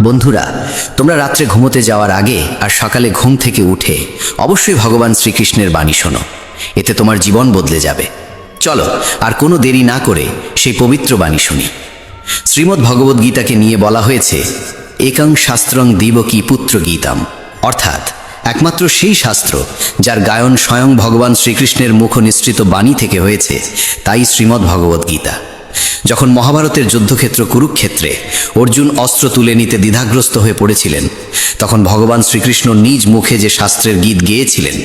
বন্ধুরা, তোমরা রাত্রে ঘুমোতে যাওয়ার আগে আর সকালে ঘুম থেকে উঠে অবশ্যই ভগবান শ্রীকৃষ্ণের বাণী শোনো। এতে তোমার জীবন বদলে যাবে। চলো আর কোনো দেরি না করে সেই পবিত্র বাণী শুনি। শ্রীমদ্ ভগবদ্ গীতাকে নিয়ে বলা হয়েছে একং শাস্ত্রং দিবকী পুত্র গীতাম, অর্থাৎ একমাত্র সেই শাস্ত্র যার গায়ন স্বয়ং ভগবান শ্রীকৃষ্ণের মুখ নিঃসৃত বাণী থেকে হয়েছে, তাই শ্রীমদ্ ভগবদ্ গীতা। যখন মহাভারতের যুদ্ধক্ষেত্র কুরুক্ষেত্রে অর্জুন অস্ত্র তুলে নিতে দ্বিধাগ্রস্ত হয়ে পড়েছিলেন, তখন ভগবান শ্রীকৃষ্ণ নিজ মুখে যে শাস্ত্রের গীত গেয়েছিলেন,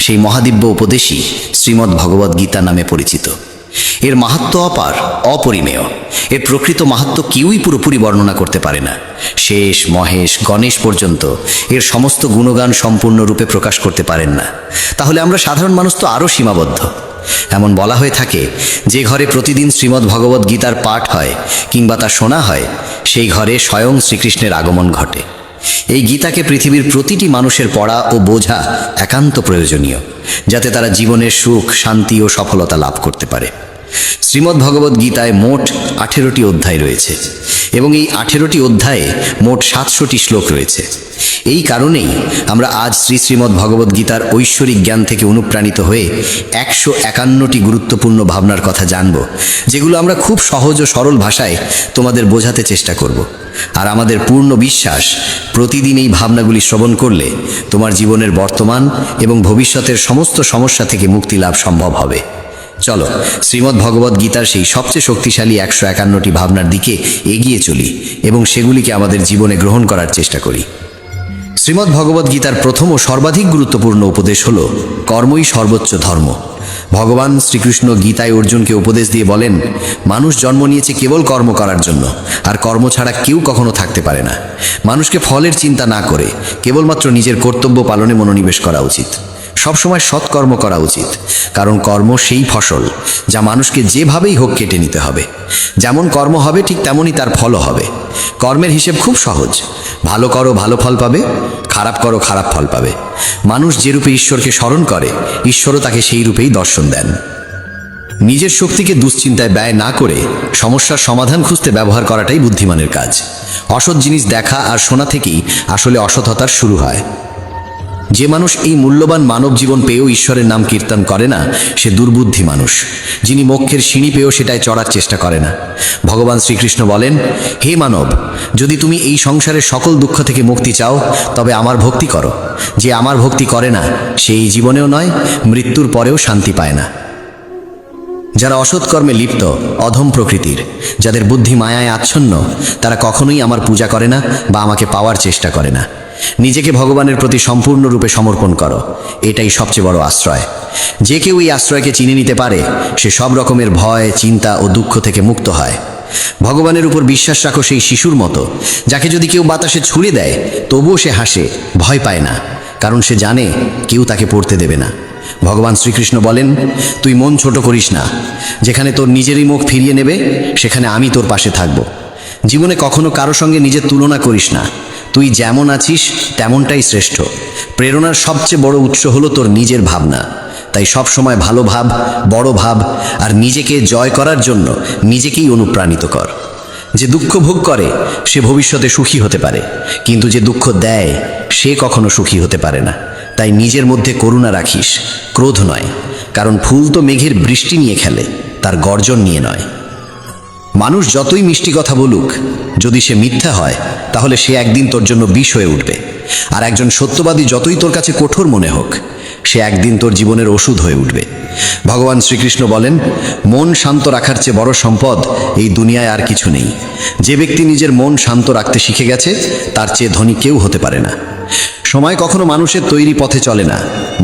সেই মহাদিব্য উপদেশই শ্রীমদ্ ভগবদ্ গীতা নামে পরিচিত। এর মাহাত্ম্য অপার, অপরিমেয়। এর প্রকৃত মাহাত্ম্য কেউই পুরোপুরি বর্ণনা করতে পারে না। শেষ, মহেশ, গণেশ পর্যন্ত এর সমস্ত গুণগান সম্পূর্ণরূপে প্রকাশ করতে পারেন না। তাহলে আমরা সাধারণ মানুষ তো আরও সীমাবদ্ধ। এমন বলা হয়ে থাকে, যে ঘরে প্রতিদিন শ্রীমদ্ ভগবদ্ গীতার পাঠ হয় কিংবা তা শোনা হয়, সেই ঘরে স্বয়ং শ্রীকৃষ্ণের আগমন ঘটে। এই গীতাকে পৃথিবীর প্রতিটি মানুষের পড়া ও বোঝা একান্ত প্রয়োজনীয়, যাতে তারা জীবনের সুখ, শান্তি ও সফলতা লাভ করতে পারে। শ্রীমদ্ ভগবদ্ গীতায় মোট 18টি অধ্যায় রয়েছে এবং এই 18টি অধ্যায়ে মোট 700টি শ্লোক রয়েছে। এই কারণেই আমরা আজ শ্রীমদ্ ভগবদ্ গীতার ঐশ্বরিক জ্ঞান থেকে অনুপ্রাণিত হয়ে 151টি গুরুত্বপূর্ণ ভাবনার কথা জানব, যেগুলো আমরা খুব সহজ ও সরল ভাষায় তোমাদের বোঝাতে চেষ্টা করব। আর আমাদের পূর্ণ বিশ্বাস, প্রতিদিন এই ভাবনাগুলি শ্রবণ করলে তোমার জীবনের বর্তমান এবং ভবিষ্যতের সমস্ত সমস্যা থেকে মুক্তি লাভ সম্ভব হবে। চলো শ্রীমদ্ ভগবদ্ গীতার সেই সবচেয়ে শক্তিশালী 151টি ভাবনার দিকে এগিয়ে চলি এবং সেগুলিকে আমাদের জীবনে গ্রহণ করার চেষ্টা করি। শ্রীমদ্ ভগবদ্ গীতার প্রথম ও সর্বাধিক গুরুত্বপূর্ণ উপদেশ হল কর্মই সর্বোচ্চ ধর্ম। ভগবান শ্রীকৃষ্ণ গীতায় অর্জুনকে উপদেশ দিয়ে বলেন, মানুষ জন্ম নিয়েছে কেবল কর্ম করার জন্য, আর কর্ম ছাড়া কেউ কখনো থাকতে পারে না। মানুষকে ফলের চিন্তা না করে কেবলমাত্র নিজের কর্তব্য পালনে মনোনিবেশ করা উচিত। সবসময় সৎকর্ম করা উচিত, কারণ কর্ম সেই ফসল যা মানুষকে যেভাবেই হোক কেটে নিতে হবে। যেমন কর্ম হবে ঠিক তেমনই তার ফলও হবে। কর্মের হিসেব খুব সহজ। ভালো করো, ভালো ফল পাবে; খারাপ করো, খারাপ ফল পাবে। মানুষ যে রূপে ঈশ্বরকে স্মরণ করে, ঈশ্বরও তাকে সেই রূপেই দর্শন দেন। নিজের শক্তিকে দুশ্চিন্তায় ব্যয় না করে সমস্যার সমাধান খুঁজতে ব্যবহার করাটাই বুদ্ধিমানের কাজ। অসৎ জিনিস দেখা আর শোনা থেকেই আসলে অসৎতার শুরু হয়। যে মানুষ এই মূল্যবান মানব জীবন পেয়েও ঈশ্বরের নাম কীর্তন করে না, সে দুর্বুদ্ধি মানুষ, যিনি মোক্ষের সিঁড়ি পেয়েও সেটায় চড়ার চেষ্টা করে না। ভগবান শ্রীকৃষ্ণ বলেন, হে মানব, যদি তুমি এই সংসারের সকল দুঃখ থেকে মুক্তি চাও, তবে আমার ভক্তি করো। যে আমার ভক্তি করে না, সে এই জীবনেও নয়, মৃত্যুর পরেও শান্তি পায় না। যারা অসৎকর্মে লিপ্ত, অধম প্রকৃতির, যাদের বুদ্ধি মায়ায় আচ্ছন্ন, তারা কখনোই আমার পূজা করে না বা আমাকে পাওয়ার চেষ্টা করে না। নিজেকে ভগবানের প্রতি সম্পূর্ণরূপে সমর্পণ করো, এটাই সবচেয়ে বড় আশ্রয়। যে কেউ এই আশ্রয়কে চিনে নিতে পারে, সে সব রকমের ভয়, চিন্তা ও দুঃখ থেকে মুক্ত হয়। ভগবানের উপর বিশ্বাস রাখো সেই শিশুর মতো, যাকে যদি কেউ বাতাসে ছুঁড়ে দেয় তবুও সে হাসে, ভয় পায় না, কারণ সে জানে কেউ তাকে পড়তে দেবে না। ভগবান শ্রীকৃষ্ণ বলেন, তুই মন ছোট করিস না। যেখানে তোর নিজেরই মুখ ফিরিয়ে নেবে, সেখানে আমি তোর পাশে থাকব। জীবনে কখনো কারো সঙ্গে নিজের তুলনা করিস না। তুই যেমন আছিস তেমনটাই শ্রেষ্ঠ। প্রেরণার সবচেয়ে বড় উৎস হলো তোর নিজের ভাবনা। তাই সব সময় ভালো ভাব, বড় ভাব, আর নিজেকে জয় করার জন্য নিজেকেই অনুপ্রাণিত কর। যে দুঃখ ভোগ করে সে ভবিষ্যতে সুখী হতে পারে, কিন্তু যে দুঃখ দেয় সে কখনো সুখী হতে পারে না। তাই নিজের মধ্যে করুণা রাখিস, ক্রোধ নয়, কারণ ফুল তো মেঘের বৃষ্টি নিয়ে খেলে, তার গর্জন নিয়ে নয়। মানুষ যতই মিষ্টি কথা বলুক, যদি সে মিথ্যা হয়, তাহলে সে একদিন তোর জন্য বিষ হয়ে উঠবে। আর একজন সত্যবাদী যতই তোর কাছে কঠোর মনে হোক, সে একদিন তোর জীবনের ওষুধ হয়ে উঠবে। ভগবান শ্রীকৃষ্ণ বলেন, মন শান্ত রাখার চেয়ে বড় সম্পদ এই দুনিয়ায় আর কিছু নেই। যে ব্যক্তি নিজের মন শান্ত রাখতে শিখে গেছে, তার চেয়ে ধনী কেউ হতে পারে না। সময় কখনো মানুষের তৈরি পথে চলে না,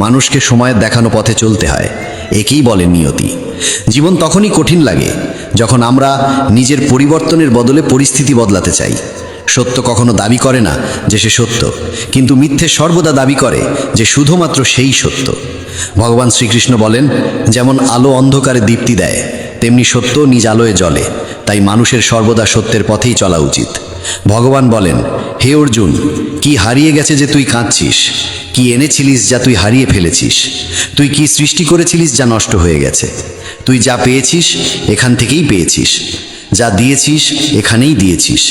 মানুষকে সময়ের দেখানো পথে চলতে হয়। একেই বলে নিয়তি। জীবন তখনই কঠিন লাগে যখন আমরা নিজের পরিবর্তনের বদলে পরিস্থিতি বদলাতে চাই। সত্য কখনো দাবি করে না যে সে সত্য, কিন্তু মিথ্যে সর্বদা দাবি করে যে শুধুমাত্র সেই সত্য। ভগবান শ্রীকৃষ্ণ বলেন, যেমন আলো অন্ধকারে দীপ্তি দেয়, তেমনি সত্য নিজ আলোয় জ্বলে। তাই মানুষের সর্বদা সত্যের পথেই চলা উচিত। ভগবান বলেন, হে অর্জুন, কি হারিয়ে গেছে যে তুই কাঁদছিস? কি এনেছিলিস যা তুই হারিয়ে ফেলেছিস? তুই কি সৃষ্টি করেছিলিস যা নষ্ট হয়ে গেছে? তুই যা পেয়েছিস এখান থেকেই পেয়েছিস। যা দিয়েছিস এখানেই দিয়েছিস,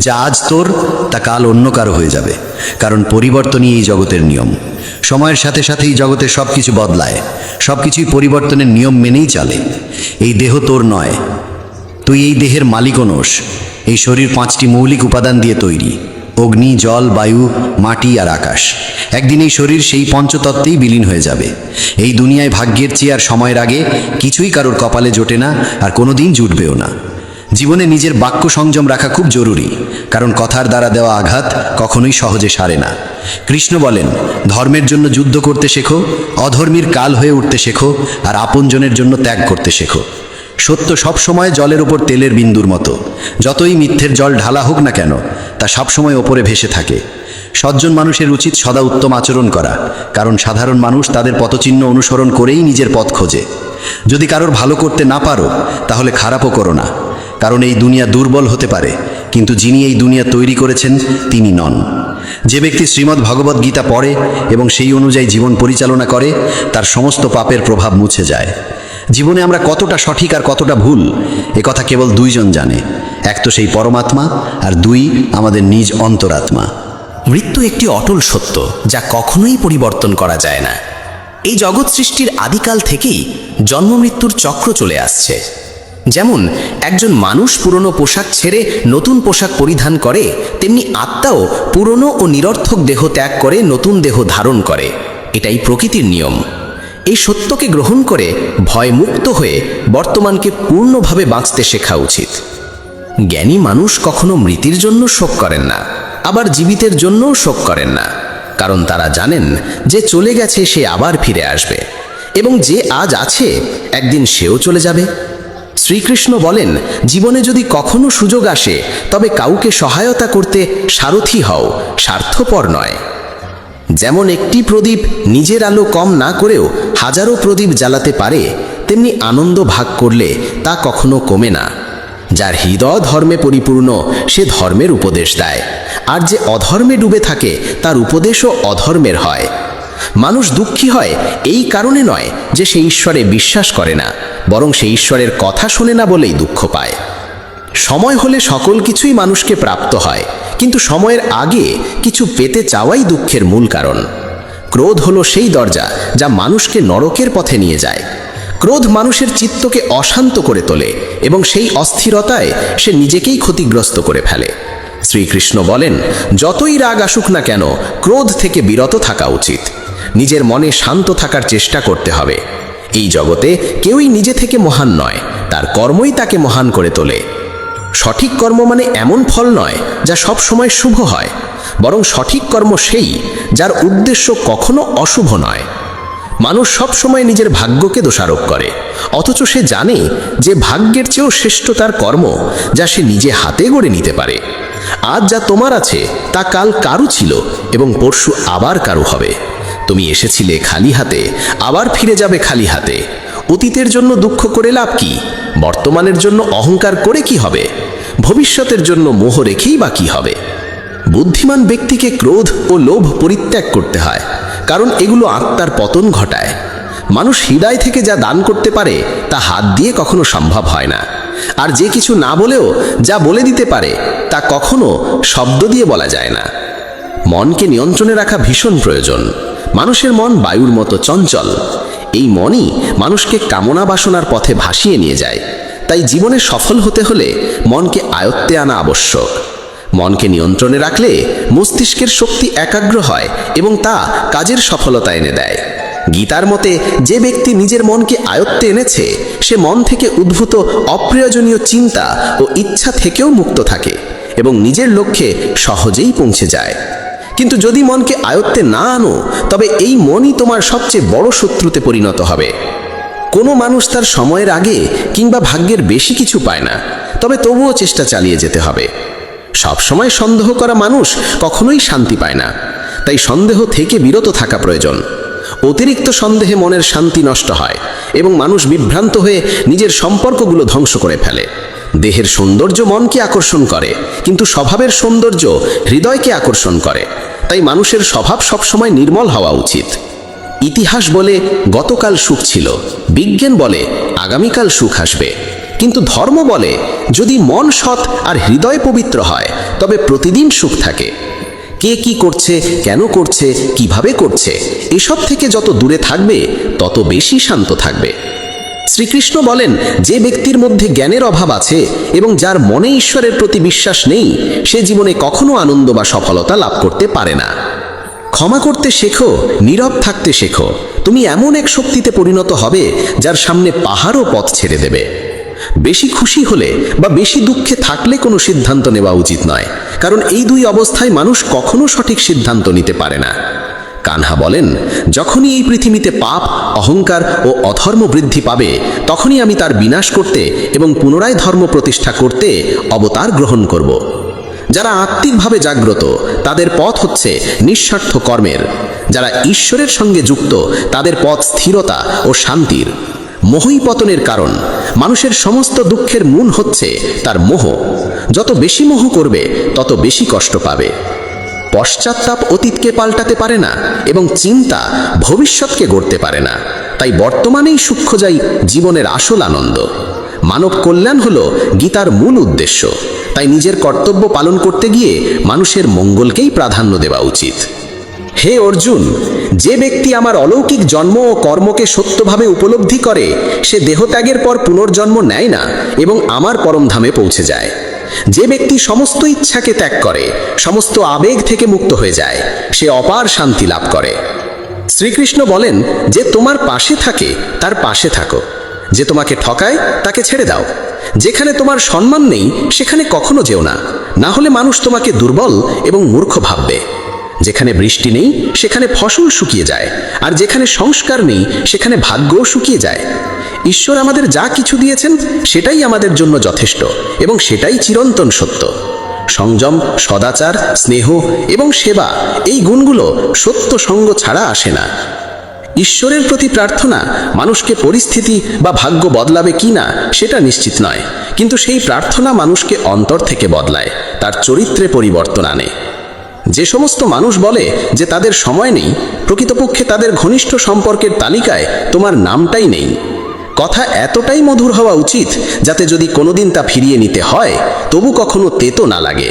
যা আজ তোর তা কাল অন্য কারো হয়ে যাবে, কারণ পরিবর্তনই এই জগতের নিয়ম। সময়ের সাথে সাথেই জগতে সব কিছু বদলায়, সব কিছুই পরিবর্তনের নিয়ম মেনেই চলে। এই দেহ তোর নয়, তুই এই দেহের মালিকও নোস। এই শরীর 5টি মৌলিক উপাদান দিয়ে তৈরি: অগ্নি, জল, বায়ু, মাটি আর আকাশ। একদিন এই শরীর সেই পঞ্চতত্ত্বেই বিলীন হয়ে যাবে। এই দুনিয়ায় ভাগ্যের চেয়ে আর সময়ের আগে কিছুই কারোর কপালে জোটে না, আর কোনোদিন জুটবেও না। জীবনে নিজের বাক্য সংযম রাখা খুব জরুরি, কারণ কথার দ্বারা দেওয়া আঘাত কখনোই সহজে সারে না। কৃষ্ণ বলেন, ধর্মের জন্য যুদ্ধ করতে শেখো, অধর্মীর কাল হয়ে উঠতে শেখো, আর আপনজনের জন্য ত্যাগ করতে শেখো। সত্য সবসময় জলের ওপর তেলের বিন্দুর মতো, যতই মিথ্যের জল ঢালা হোক না কেন তা সবসময় ওপরে ভেসে থাকে। সজ্জন মানুষের উচিত সদা উত্তম আচরণ করা, কারণ সাধারণ মানুষ তাদের পথচিহ্ন অনুসরণ করেই নিজের পথ খোঁজে। যদি কারোর ভালো করতে না পারো তাহলে খারাপও করো না, কারণ এই দুনিয়া দুর্বল হতে পারে, কিন্তু যিনি এই দুনিয়া তৈরি করেছেন তিনি নন। যে ব্যক্তি শ্রীমদ্ ভগবদ্ গীতা পড়ে এবং সেই অনুযায়ী জীবন পরিচালনা করে, তার সমস্ত পাপের প্রভাব মুছে যায়। জীবনে আমরা কতটা সঠিক আর কতটা ভুল কথা কেবল দুইজন জানে, এক তো সেই পরমাত্মা, আর দুই আমাদের নিজ অন্তরাত্মা। মৃত্যু একটি অটল সত্য, যা কখনোই পরিবর্তন করা যায় না। এই জগৎ সৃষ্টির আদিকাল থেকেই জন্ম মৃত্যুর চক্র চলে আসছে। যেমন একজন মানুষ পুরনো পোশাক ছেড়ে নতুন পোশাক পরিধান করে, তেমনি আত্মাও পুরনো ও নিরর্থক দেহ ত্যাগ করে নতুন দেহ ধারণ করে। এটাই প্রকৃতির নিয়ম। এই সত্যকে গ্রহণ করে ভয়মুক্ত হয়ে বর্তমানকে পূর্ণভাবে বাঁচতে শেখা উচিত। জ্ঞানী মানুষ কখনো মৃতির জন্য শোক করেন না, আবার জীবিতের জন্যও শোক করেন না, কারণ তারা জানেন যে চলে গেছে সে আবার ফিরে আসবে, এবং যে আজ আছে একদিন সেও চলে যাবে। শ্রীকৃষ্ণ বলেন, জীবনে যদি কখনো সুযোগ আসে তবে কাউকে সহায়তা করতে সারথি হও, স্বার্থপর নয়। যেমন একটি প্রদীপ নিজের আলো কম না করেও হাজারো প্রদীপ জ্বালাতে পারে, তেমনি আনন্দ ভাগ করলে তা কখনো কমে না। যার হৃদয় ধর্মে পরিপূর্ণ সে ধর্মের উপদেশ দেয়, আর যে অধর্মে ডুবে থাকে তার উপদেশও অধর্মের হয়। মানুষ দুঃখী হয় এই কারণে নয় যে সে ঈশ্বরে বিশ্বাস করে না, বরং সে ঈশ্বরের কথা শোনে না বলেই দুঃখ পায়। সময় হলে সকল কিছুই মানুষকে প্রাপ্ত হয়, কিন্তু সময়ের আগে কিছু পেতে চাওয়াই দুঃখের মূল কারণ। ক্রোধ হলো সেই দরজা যা মানুষকে নরকের পথে নিয়ে যায়। ক্রোধ মানুষের চিত্তকে অশান্ত করে তোলে এবং সেই অস্থিরতায় সে নিজেকেই ক্ষতিগ্রস্ত করে ফেলে। শ্রীকৃষ্ণ বলেন, যতই রাগ আসুক না কেন ক্রোধ থেকে বিরত থাকা উচিত। নিজের মনে শান্ত থাকার চেষ্টা করতে হবে। এই জগতে কেউই নিজে থেকে মহান নয়, তার কর্মই তাকে মহান করে তোলে। সঠিক কর্ম মানে এমন ফল নয় যা সব সময় শুভ হয়, বরং সঠিক কর্ম সেই যার উদ্দেশ্য কখনো অশুভ নয়। মানুষ সব সময় নিজের ভাগ্যকে দোষারোপ করে, অথচ সে জানে যে ভাগ্যের চেয়েও শ্রেষ্ঠ তার কর্ম, যা সে নিজে হাতে গড়ে নিতে পারে। আজ যা তোমার আছে তা কাল কারু ছিল এবং পরশু আবার কারু হবে। তুমি এসেছিলে খালি হাতে, আবার ফিরে যাবে খালি হাতে। অতীতের জন্য দুঃখ করে লাভ কি? বর্তমানের জন্য অহংকার করে কি হবে? ভবিষ্যতের জন্য মোহ রেখেই বা কি হবে? বুদ্ধিমান ব্যক্তিকে ক্রোধ ও লোভ পরিত্যাগ করতে হয়, কারণ এগুলো আত্মার পতন ঘটায়। মানুষ হৃদয় থেকে যা দান করতে পারে তা হাত দিয়ে কখনো সম্ভব হয় না, আর যে কিছু না বলেও যা বলে দিতে পারে তা কখনো শব্দ দিয়ে বলা যায় না। মনকে নিয়ন্ত্রণে রাখা ভীষণ প্রয়োজন। মানুষের মন বায়ুর মতো চঞ্চল। এই মনই মানুষকে কামনা বাসনার পথে ভাসিয়ে নিয়ে যায়। তাই জীবনে সফল হতে হলে মনকে আয়ত্তে আনা আবশ্যক। মনকে নিয়ন্ত্রণে রাখলে মস্তিষ্কের শক্তি একাগ্র হয় এবং তা কাজের সফলতা এনে দেয়। গীতার মতে, যে ব্যক্তি নিজের মনকে আয়ত্তে এনেছে সে মন থেকে উদ্ভূত অপ্রয়োজনীয় চিন্তা ও ইচ্ছা থেকেও মুক্ত থাকে এবং নিজের লক্ষ্যে সহজেই পৌঁছে যায়। কিন্তু যদি মনকে আয়ত্তে না আনো, তবে এই মনই তোমার সবচেয়ে বড় শত্রুতে পরিণত হবে। কোনো মানুষ তার সময়ের আগে কিংবা ভাগ্যের বেশি কিছু পায় না, তবে তবুও চেষ্টা চালিয়ে যেতে হবে। সবসময় সন্দেহ করা মানুষ কখনোই শান্তি পায় না, তাই সন্দেহ থেকে বিরত থাকা প্রয়োজন। অতিরিক্ত সন্দেহে মনের শান্তি নষ্ট হয় এবং মানুষ বিভ্রান্ত হয়ে নিজের সম্পর্কগুলো ধ্বংস করে ফেলে। দেহের সৌন্দর্য মনকে আকর্ষণ করে, কিন্তু স্বভাবের সৌন্দর্য হৃদয়কে আকর্ষণ করে। তাই মানুষের স্বভাব সবসময় নির্মল হওয়া উচিত। ইতিহাস বলে গতকাল সুখ ছিল, বিজ্ঞান বলে আগামীকাল সুখ আসবে। কিন্তু ধর্ম বলে যদি মন সৎ আর হৃদয় পবিত্র হয় তবে প্রতিদিন সুখ থাকে। কে কি করছে, কেন করছে, কিভাবে করছে, এসব থেকে যত দূরে থাকবে তত বেশি শান্ত থাকবে। শ্রীকৃষ্ণ বলেন, যে ব্যক্তির মধ্যে জ্ঞানের অভাব আছে এবং যার মনে ঈশ্বরের প্রতি বিশ্বাস নেই, সে জীবনে কখনো আনন্দ বা সফলতা লাভ করতে পারে না। ক্ষমা করতে শেখো, নীরব থাকতে শেখো, তুমি এমন এক শক্তিতে পরিণত হবে যার সামনে পাহাড়ও পথ ছেড়ে দেবে। বেশি খুশি হলে বা বেশি দুঃখে থাকলে কোনো সিদ্ধান্ত নেওয়া উচিত নয়, কারণ এই দুই অবস্থায় মানুষ কখনো সঠিক সিদ্ধান্ত নিতে পারে না। কানহা বলেন, যখনই এই পৃথিবীতে পাপ, অহংকার ও অধর্ম বৃদ্ধি পাবে, তখনই আমি তার বিনাশ করতে এবং পুনরায় ধর্ম প্রতিষ্ঠা করতে অবতার গ্রহণ করব। যারা আত্মিকভাবে জাগ্রত তাদের পথ হচ্ছে নিঃস্বার্থ কর্মের, যারা ঈশ্বরের সঙ্গে যুক্ত তাদের পথ স্থিরতা ও শান্তির। মোহই পতনের কারণ। মানুষের সমস্ত দুঃখের মূল হচ্ছে তার মোহ। যত বেশি মোহ করবে তত বেশি কষ্ট পাবে। পশ্চাত্তাপ অতীতকে পাল্টাতে পারে না এবং চিন্তা ভবিষ্যৎকে গড়তে পারে না। তাই বর্তমানেই সূক্ষ্ম যাই জীবনের আসল আনন্দ। মানব কল্যাণ হলো গীতার মূল উদ্দেশ্য। তাই নিজের কর্তব্য পালন করতে গিয়ে মানুষের মঙ্গলকেই প্রাধান্য দেওয়া উচিত। হে অর্জুন, যে ব্যক্তি আমার অলৌকিক জন্ম ও কর্মকে সত্যভাবে উপলব্ধি করে, সে দেহত্যাগের পর পুনর্জন্ম নেয় না এবং আমার পরমধামে পৌঁছে যায়। যে ব্যক্তি সমস্ত ইচ্ছাকে ত্যাগ করে, সমস্ত আবেগ থেকে মুক্ত হয়ে যায়, সে অপার শান্তি লাভ করে। শ্রীকৃষ্ণ বলেন, যে তোমার পাশে থাকে তার পাশে থাকো, যে তোমাকে ঠকায় তাকে ছেড়ে দাও। যেখানে তোমার সম্মান নেই সেখানে কখনো যেও না, না হলে মানুষ তোমাকে দুর্বল এবং মূর্খ ভাববে। যেখানে বৃষ্টি নেই সেখানে ফসল শুকিয়ে যায়, আর যেখানে সংস্কার নেই সেখানে ভাগ্যও শুকিয়ে যায়। ঈশ্বর আমাদের যা কিছু দিয়েছেন সেটাই আমাদের জন্য যথেষ্ট এবং সেটাই চিরন্তন সত্য। সংযম, সদাচার, স্নেহ এবং সেবা, এই গুণগুলো সত্য সঙ্গ ছাড়া আসে না। ঈশ্বরের প্রতি প্রার্থনা মানুষকে পরিস্থিতি বা ভাগ্য বদলাবে কি না সেটা নিশ্চিত নয়, কিন্তু সেই প্রার্থনা মানুষকে অন্তর থেকে বদলায়, তার চরিত্রে পরিবর্তন আনে। যে সমস্ত মানুষ বলে যে তাদের সময় নেই, প্রকৃতপক্ষে তাদের ঘনিষ্ঠ সম্পর্কের তালিকায় তোমার নামটাই নেই। কথা এতটাই মধুর হওয়া উচিত যাতে যদি কোনোদিন তা ফিরিয়ে নিতে হয় তবু কখনো তেতো না লাগে।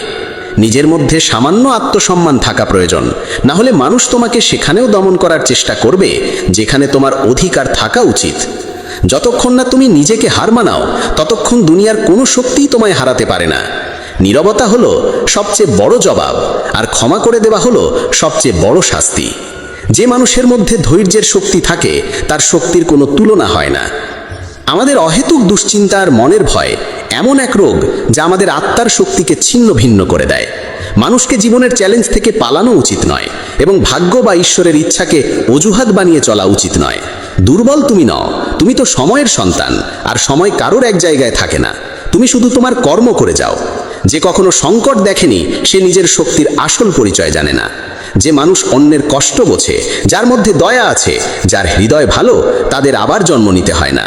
নিজের মধ্যে সামান্য আত্মসম্মান থাকা প্রয়োজন, না হলে মানুষ তোমাকে সেখানেও দমন করার চেষ্টা করবে যেখানে তোমার অধিকার থাকা উচিত। যতক্ষণ না তুমি নিজেকে হার মানাও ততক্ষণ দুনিয়ার কোনো শক্তিই তোমায় হারাতে পারে না। নীরবতা হলো সবচেয়ে বড় জবাব, আর ক্ষমা করে দেওয়া হলো সবচেয়ে বড় শাস্তি। যে মানুষের মধ্যে ধৈর্যের শক্তি থাকে তার শক্তির কোনো তুলনা হয় না। আমাদের অহেতুক দুশ্চিন্তা আর মনের ভয় এমন এক রোগ যা আমাদের আত্মার শক্তিকে ছিন্ন ভিন্ন করে দেয়। মানুষকে জীবনের চ্যালেঞ্জ থেকে পালানো উচিত নয় এবং ভাগ্য বা ঈশ্বরের ইচ্ছাকে অজুহাত বানিয়ে চলা উচিত নয়। দুর্বল তুমি নও, তুমি তো সময়ের সন্তান, আর সময় কারোর এক জায়গায় থাকে না। তুমি শুধু তোমার কর্ম করে যাও। যে কখনো সংকট দেখেনি সে নিজের শক্তির আসল পরিচয় জানে না। যে মানুষ অন্যের কষ্ট বোঝে, যার মধ্যে দয়া আছে, যার হৃদয় ভালো, তাদের আবার জন্ম নিতে হয় না।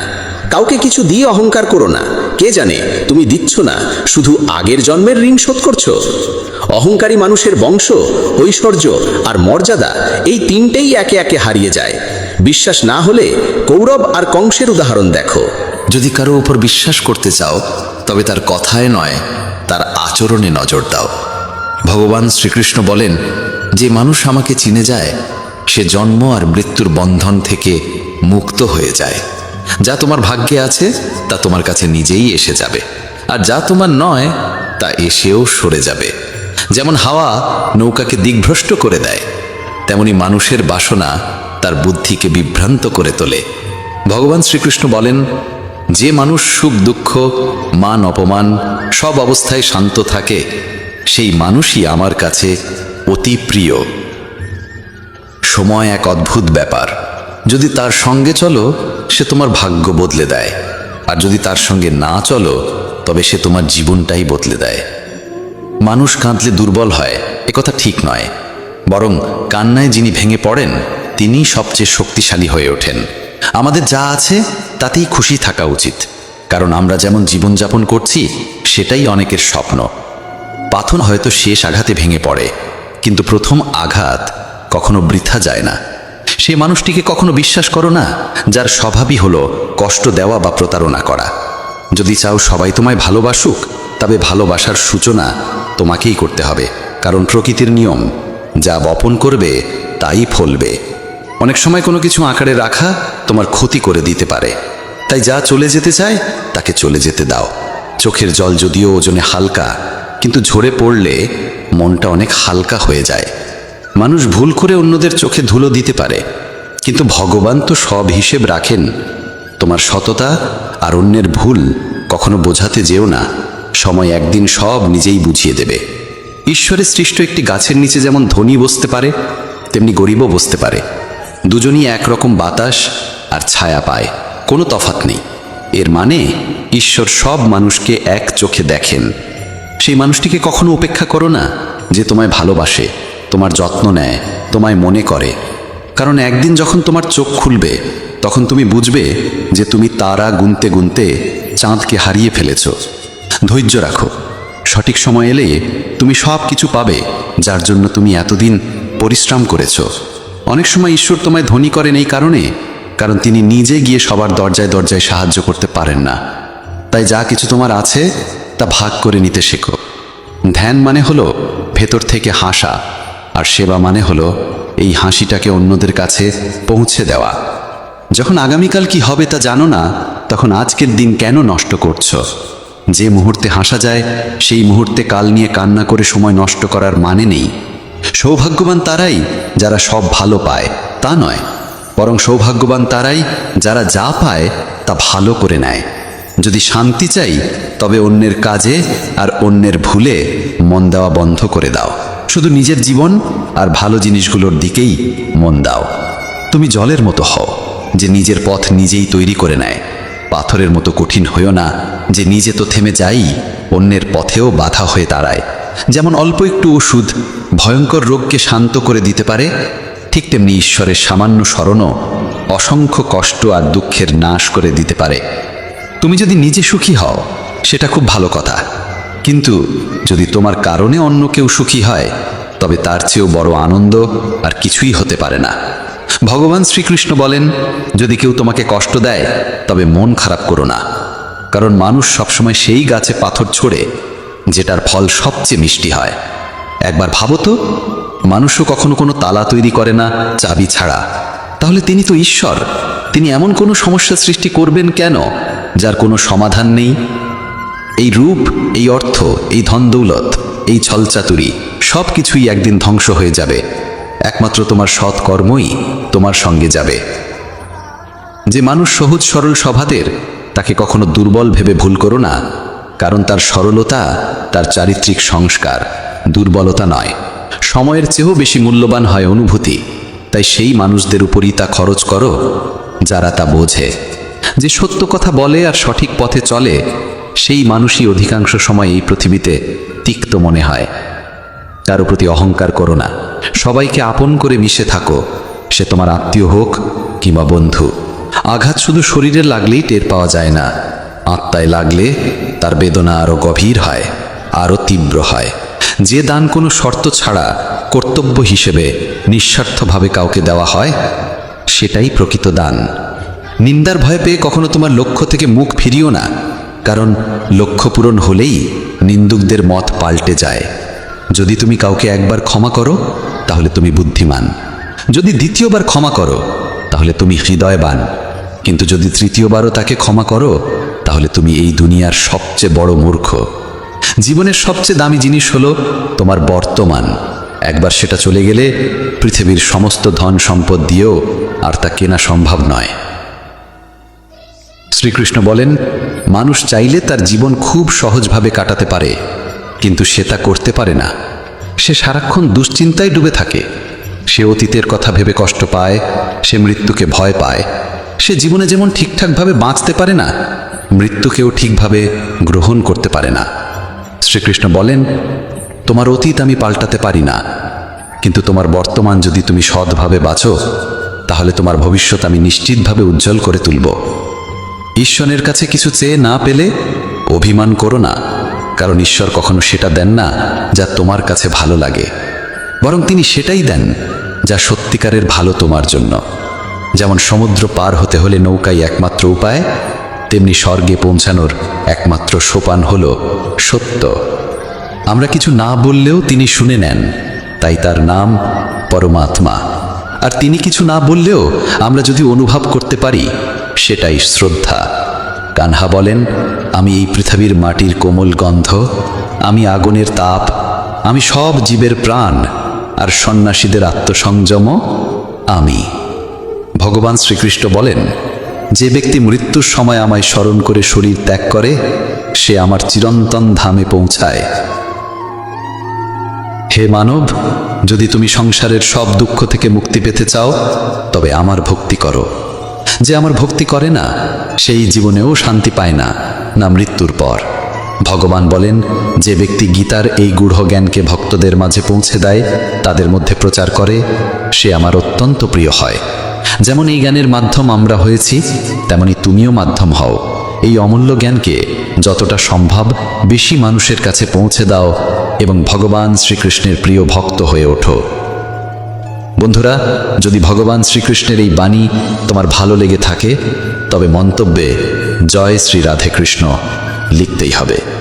কাউকে কিছু দিয়ে অহংকার করো না, কে জানে তুমি দিচ্ছ না, শুধু আগের জন্মের ঋণ শোধ করছো। অহংকারী মানুষের বংশ, ঐশ্বর্য আর মর্যাদা এই তিনটেই একে একে হারিয়ে যায়। বিশ্বাস না হলে কৌরব আর কংসের উদাহরণ দেখো। যদি কারো উপর বিশ্বাস করতে চাও তবে তার কথায় নয়, তার আচরণে নজর দাও। ভগবান শ্রীকৃষ্ণ বলেন, যে মানুষ আমাকে চিনে যায় সে জন্ম আর মৃত্যুর বন্ধন থেকে মুক্ত হয়ে যায়। যা তোমার ভাগ্যে আছে তা তোমার কাছে নিজেই এসে যাবে, আর যা তোমার নয় তা এসেও সরে যাবে। যেমন হাওয়া নৌকাকে দিকভ্রষ্ট করে দেয়, তেমনি মানুষের বাসনা তার বুদ্ধিকে বিভ্রান্ত করে তোলে। ভগবান শ্রীকৃষ্ণ বলেন, যে মানুষ সুখ দুঃখ, মান অপমান সব অবস্থায় শান্ত থাকে সেই মানুষই আমার কাছে অতি প্রিয়। সময় এক অদ্ভুত ব্যাপার। যদি তার সঙ্গে চলো সে তোমার ভাগ্য বদলে দেয়, আর যদি তার সঙ্গে না চলো তবে সে তোমার জীবনটাই বদলে দেয়। মানুষ কাঁদলে দুর্বল হয় একথা ঠিক নয়, বরং কান্নায় যিনি ভেঙে পড়েন তিনিই সবচেয়ে শক্তিশালী হয়ে ওঠেন। আমাদের যা আছে তাতেই খুশি থাকা উচিত, কারণ আমরা যেমন জীবনযাপন করছি সেটাই অনেকের স্বপ্ন। পাথর হয়তো শেষ আঘাতে ভেঙে পড়ে, কিন্তু প্রথম আঘাত কখনো বৃথা যায় না। সে মানুষটিকে কখনো বিশ্বাস করো না যার স্বভাবই হলো কষ্ট দেওয়া বা প্রতারণা করা। যদি চাও সবাই তোমায় ভালোবাসুক, তবে ভালোবাসার সূচনা তোমাকেই করতে হবে, কারণ প্রকৃতির নিয়ম, যা বপন করবে তাই ফলবে। অনেক সময় কোনো কিছু আঁকড়ে রাখা তোমার ক্ষতি করে দিতে পারে, তাই যা চলে যেতে চায় তাকে চলে যেতে দাও। চোখের জল যদিও ওজনে হালকা, কিন্তু ঝরে পড়লে মনটা অনেক হালকা হয়ে যায়। মানুষ ভুল করে অন্যদের চোখে ধুলো দিতে পারে, কিন্তু ভগবান তো সব হিসেব রাখেন। তোমার সততা আর অন্যের ভুল কখনো বোঝাতে যেও না, সময় একদিন সব নিজেই বুঝিয়ে দেবে। ঈশ্বরের সৃষ্ট একটি গাছের নিচে যেমন ধনী বসতে পারে, তেমনি গরিবও বসতে পারে। দুজনই একরকম বাতাস আর ছায়া পায়, কোনো তফাৎ নেই। এর মানে ঈশ্বর সব মানুষকে এক চোখে দেখেন। সেই মানুষটিকে কখনো উপেক্ষা করো না, যে তোমায় ভালোবাসে, তোমার যত্ন নেয়, তোমায় মনে করে। কারণ একদিন যখন তোমার চোখ খুলবে, তখন তুমি বুঝবে যে তুমি তারা গুনতে গুনতে চাঁদকে হারিয়ে ফেলেছ। ধৈর্য রাখো, সঠিক সময় এলে তুমি সব কিছু পাবে, যার জন্য তুমি এতদিন পরিশ্রম করেছ। অনেক সময় ঈশ্বর তোমায় ধনী করেন এই কারণ তিনি নিজে গিয়ে সবার দরজায় দরজায় সাহায্য করতে পারেন না। তাই যা কিছু তোমার আছে তা ভাগ করে নিতে শেখো। ধ্যান মানে হলো ভেতর থেকে হাসা, আর সেবা মানে হলো এই হাসিটাকে অন্যদের কাছে পৌঁছে দেওয়া। যখন আগামীকাল কি হবে তা জানো না, তখন আজকের দিন কেন নষ্ট করছো? যে মুহূর্তে হাসা যায়, সেই মুহূর্তে কাল নিয়ে কান্না করে সময় নষ্ট করার মানে নেই। সৌভাগ্যবান তারাই যারা সব ভালো পায়, তা নয়, বরং সৌভাগ্যবান তারাই যারা যা পায় তা ভালো করে নেয়। যদি শান্তি চাই, তবে অন্যের কাজে আর অন্যের ভুলে মন দেওয়া বন্ধ করে দাও। শুধু নিজের জীবন আর ভালো জিনিসগুলোর দিকেই মন দাও। তুমি জলের মতো হও, যে নিজের পথ নিজেই তৈরি করে নেয়। পাথরের মতো কঠিন হইও না, যে নিজে তো থেমে যাই, অন্যের পথেও বাধা হয়ে দাঁড়ায়। যেমন অল্প একটু ওষুধ ভয়ঙ্কর রোগকে শান্ত করে দিতে পারে, ঠিক তেমনি ঈশ্বরের সামান্য স্মরণও অসংখ্য কষ্ট আর দুঃখের নাশ করে দিতে পারে। তুমি যদি নিজে সুখী হও, সেটা খুব ভালো কথা, কিন্তু যদি তোমার কারণে অন্য কেউ সুখী হয়, তবে তার চেয়েও বড় আনন্দ আর কিছুই হতে পারে না। ভগবান শ্রীকৃষ্ণ বলেন, যদি কেউ তোমাকে কষ্ট দেয়, তবে মন খারাপ করো না, কারণ মানুষ সবসময় সেই গাছে পাথর ছোড়ে যেটার ফল সবচেয়ে মিষ্টি হয়। একবার ভাবো তো, মানুষও কখনো কোনো তালা তৈরি করে না চাবি ছাড়া। তাহলে তিনি তো ঈশ্বর, তিনি এমন কোনো সমস্যা সৃষ্টি করবেন কেন যার কোনো সমাধান নেই? এই রূপ, এই অর্থ, এই ধন দৌলত, এই ছলচাতুরি সব কিছুই একদিন ধ্বংস হয়ে যাবে। একমাত্র তোমার সৎ কর্মই তোমার সঙ্গে যাবে। যে মানুষ সহজ সরল স্বভাবের, তাকে কখনো দুর্বল ভেবে ভুল করো না, কারণ তার সরলতা তার চারিত্রিক সংস্কার, দুর্বলতা নয়। সময়ের চেয়েও বেশি মূল্যবান হয় অনুভূতি, তাই সেই মানুষদের উপরই তা খরচ করো যারা তা বোঝে। যে সত্য কথা বলে আর সঠিক পথে চলে, সেই মানুষই অধিকাংশ সময় এই পৃথিবীতে তিক্ত মনে হয়। কারো প্রতি অহংকার করো না, সবাইকে আপন করে মিশে থাকো, সে তোমার আত্মীয় হোক কিংবা বন্ধু। আঘাত শুধু শরীরে লাগলেই টের পাওয়া যায় না, আত্মায় লাগলে তার বেদনা আরও গভীর হয়, আরও তীব্র হয়। যে দান কোনো শর্ত ছাড়া কর্তব্য হিসেবে নিঃস্বার্থভাবে কাউকে দেওয়া হয়, সেটাই প্রকৃত দান। নিন্দার ভয় পেয়ে কখনো তোমার লক্ষ্য থেকে মুখ ফিরিও না, কারণ লক্ষ্য পূরণ হলেই নিন্দুকদের মত পাল্টে যায়। যদি তুমি কাউকে একবার ক্ষমা করো, তাহলে তুমি বুদ্ধিমান। যদি দ্বিতীয়বার ক্ষমা করো, তাহলে তুমি হৃদয়বান। কিন্তু যদি তৃতীয়বারও তাকে ক্ষমা করো, তাহলে তুমি এই দুনিয়ার সবচেয়ে বড় মূর্খ। জীবনের সবচেয়ে দামি জিনিস হলো তোমার বর্তমান। একবার সেটা চলে গেলে পৃথিবীর সমস্ত ধন সম্পদ দিয়েও আর তা কেনা সম্ভব নয়। শ্রীকৃষ্ণ বলেন, মানুষ চাইলে তার জীবন খুব সহজভাবে কাটাতে পারে, কিন্তু সে তা করতে পারে না। সে সারাক্ষণ দুশ্চিন্তায় ডুবে থাকে। সে অতীতের কথা ভেবে কষ্ট পায়, সে মৃত্যুকে ভয় পায়। সে জীবনে যেমন ঠিকঠাকভাবে বাঁচতে পারে না, মৃত্যুকেও ঠিকভাবে গ্রহণ করতে পারে না। শ্রীকৃষ্ণ বলেন, তোমার অতীত আমি পাল্টাতে পারি না, কিন্তু তোমার বর্তমান যদি তুমি সৎভাবে বাঁচো, তাহলে তোমার ভবিষ্যৎ আমি নিশ্চিতভাবে উজ্জ্বল করে তুলব। ঈশ্বরের কাছে কিছু চেয়ে না পেলে অভিমান করো না, কারণ ঈশ্বর কখনো সেটা দেন না যা তোমার কাছে ভালো লাগে, বরং তিনি সেটাই দেন যা সত্যিকারের ভালো তোমার জন্য। যেমন সমুদ্র পার হতে হলে নৌকাই একমাত্র উপায়, তেমনি স্বর্গে পৌঁছানোর একমাত্র সোপান হল সত্য। আমরা কিছু না বললেও তিনি শুনে নেন, তাই তার নাম পরমাত্মা। আর তিনি কিছু না বললেও আমরা যদি অনুভব করতে পারি, সেটাই শ্রদ্ধা। কানহা বলেন, আমি এই পৃথিবীর মাটির কোমল গন্ধ, আমি আগুনের তাপ, আমি সব জীবের প্রাণ, আর সন্ন্যাসীদের আত্মসংযম আমি। ভগবান শ্রীকৃষ্ণ বলেন, যে ব্যক্তি মৃত্যুর সময় আমায় স্মরণ করে শরীর ত্যাগ করে, সে আমার চিরন্তন ধামে পৌঁছায়। হে মানব, যদি তুমি সংসারের সব দুঃখ থেকে মুক্তি পেতে চাও, তবে আমার ভক্তি করো। যে আমার ভক্তি করে না, সেই জীবনেও শান্তি পায় না, না মৃত্যুর পর। ভগবান বলেন, যে ব্যক্তি গীতার এই গূঢ় জ্ঞানকে ভক্তদের মাঝে পৌঁছে দেয়, তাদের মধ্যে প্রচার করে, সে আমার অত্যন্ত প্রিয় হয়। যেমন এই জ্ঞানের মাধ্যম আমরা হয়েছি, তেমনি তুমিও মাধ্যম হও। এই অমূল্য জ্ঞানকে যতটা সম্ভব বেশি মানুষের কাছে পৌঁছে দাও এবং ভগবান শ্রীকৃষ্ণের প্রিয় ভক্ত হয়ে ওঠো। বন্ধুরা, যদি ভগবান শ্রীকৃষ্ণের এই বাণী তোমার ভালো লেগে থাকে, তবে মন্তব্যে জয় শ্রী রাধে কৃষ্ণ লিখতেই হবে।